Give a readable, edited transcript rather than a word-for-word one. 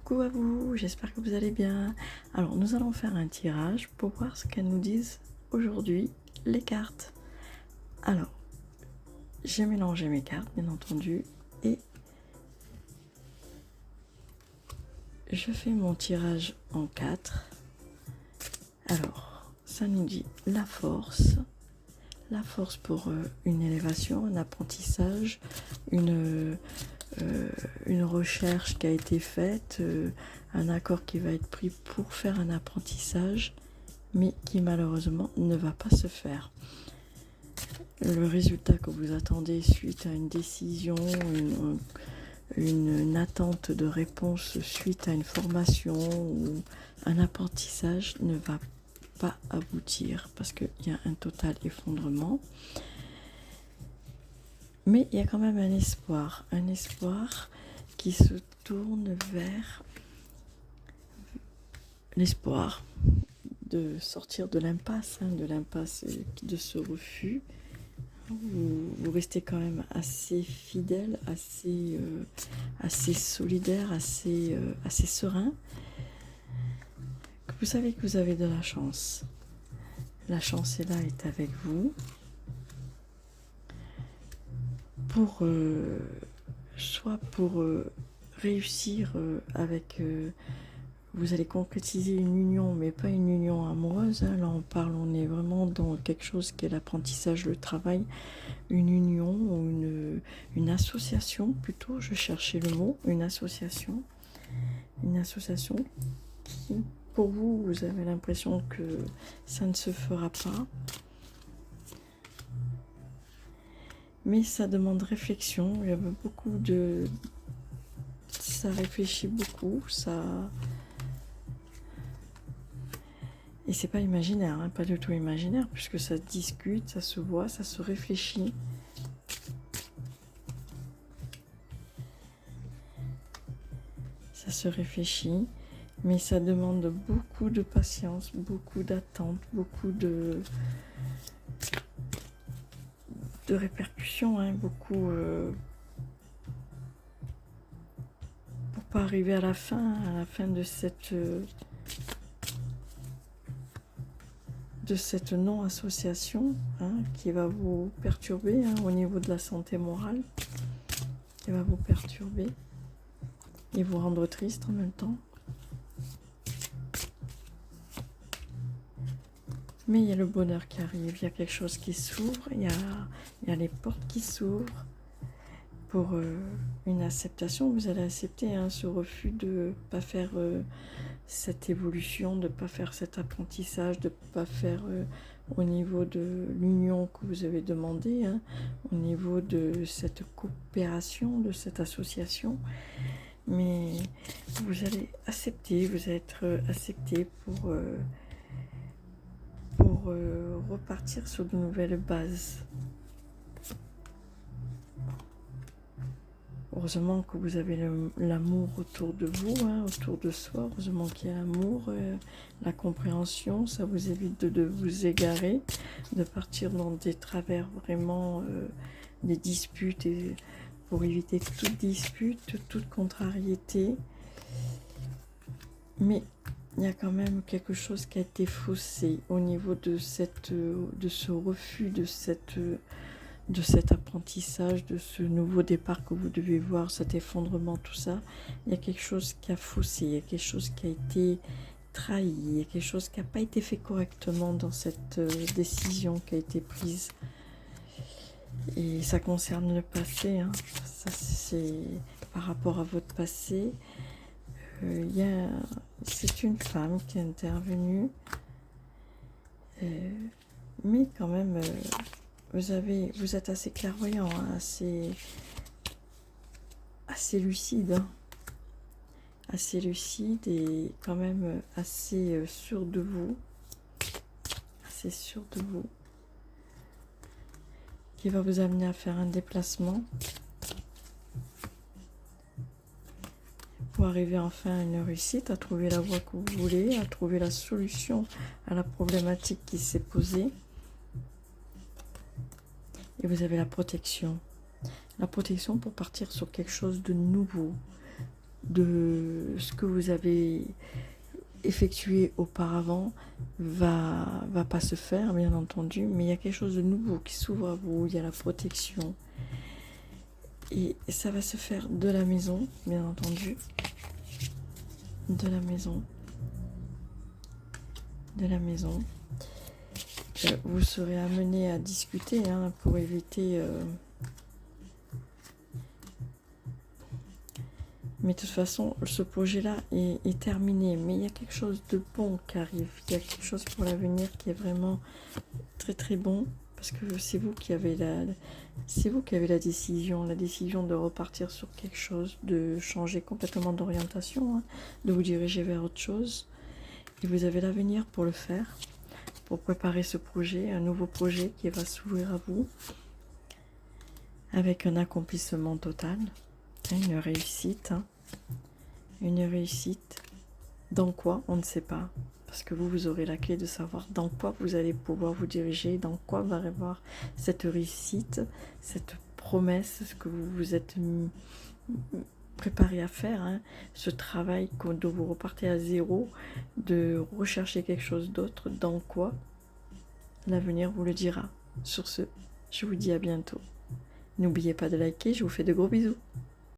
Coucou à vous, j'espère que vous allez bien. Alors nous allons faire un tirage pour voir ce qu'elles nous disent aujourd'hui les cartes. Alors, j'ai mélangé mes cartes bien entendu et je fais mon tirage en 4. Alors, ça nous dit la force pour une élévation, un apprentissage, une recherche qui a été faite, un accord qui va être pris pour faire un apprentissage, mais qui malheureusement ne va pas se faire. Le résultat que vous attendez suite à une décision, une attente de réponse suite à une formation ou un apprentissage ne va pas aboutir parce qu'il y a un total effondrement. Mais il y a quand même un espoir qui se tourne vers l'espoir de sortir de l'impasse, de ce refus. Vous restez quand même assez fidèle, assez solidaire, assez serein. Vous savez que vous avez de la chance. La chance est là, est avec vous. Soit pour réussir avec... vous allez concrétiser une union, mais pas une union amoureuse. Hein. Là, on est vraiment dans quelque chose qui est l'apprentissage, le travail. Une union ou une association, plutôt, je cherchais le mot, une association. Une association qui, pour vous, vous avez l'impression que ça ne se fera pas. Mais ça demande réflexion, il y a beaucoup de... Ça réfléchit beaucoup, ça... Et c'est pas imaginaire, hein, pas du tout imaginaire, puisque ça se discute, ça se voit, ça se réfléchit. Ça se réfléchit, mais ça demande beaucoup de patience, beaucoup d'attente, beaucoup de répercussions, hein, beaucoup pour pas arriver à la fin de cette non-association, hein, qui va vous perturber, hein, au niveau de la santé morale, qui va vous perturber et vous rendre triste en même temps. Mais il y a le bonheur qui arrive, il y a quelque chose qui s'ouvre, il y a les portes qui s'ouvrent pour une acceptation. Vous allez accepter, hein, ce refus de ne pas faire cette évolution, de ne pas faire cet apprentissage, de ne pas faire au niveau de l'union que vous avez demandé, hein, au niveau de cette coopération, de cette association. Mais vous allez accepter, vous allez être accepté pour repartir sur de nouvelles bases. Heureusement que vous avez l'amour autour de vous, hein, autour de soi. Heureusement qu'il y a l'amour, la compréhension. Ça vous évite de vous égarer, de partir dans des travers vraiment, des disputes, et pour éviter toute dispute, toute contrariété. Mais il y a quand même quelque chose qui a été faussé au niveau de ce refus, de cet apprentissage, de ce nouveau départ que vous devez voir, cet effondrement, tout ça. Il y a quelque chose qui a faussé, il y a quelque chose qui a été trahi, il y a quelque chose qui n'a pas été fait correctement dans cette décision qui a été prise. Et ça concerne le passé, hein. Ça, c'est par rapport à votre passé. C'est une femme qui est intervenue, mais quand même, vous êtes assez clairvoyant, hein, assez lucide, hein, assez lucide et quand même assez sûr de vous, qui va vous amener à faire un déplacement pour arriver enfin à une réussite, à trouver la voie que vous voulez, à trouver la solution à la problématique qui s'est posée. Et vous avez la protection pour partir sur quelque chose de nouveau, de ce que vous avez effectué auparavant va pas se faire, bien entendu, mais il y a quelque chose de nouveau qui s'ouvre à vous, il y a la protection. Et ça va se faire de la maison, bien entendu. De la maison. De la maison. Vous serez amené à discuter pour éviter... Mais de toute façon, ce projet-là est terminé. Mais il y a quelque chose de bon qui arrive. Il y a quelque chose pour l'avenir qui est vraiment très très bon. Parce que c'est vous qui avez la décision de repartir sur quelque chose, de changer complètement d'orientation, de vous diriger vers autre chose. Et vous avez l'avenir pour le faire, pour préparer ce projet, un nouveau projet qui va s'ouvrir à vous, avec un accomplissement total, une réussite. Une réussite. Dans quoi? On ne sait pas. Parce que vous aurez la clé de savoir dans quoi vous allez pouvoir vous diriger, dans quoi va y avoir cette réussite, cette promesse, ce que vous vous êtes préparé à faire, ce travail dont vous repartez à zéro, de rechercher quelque chose d'autre, dans quoi l'avenir vous le dira. Sur ce, je vous dis à bientôt. N'oubliez pas de liker, je vous fais de gros bisous.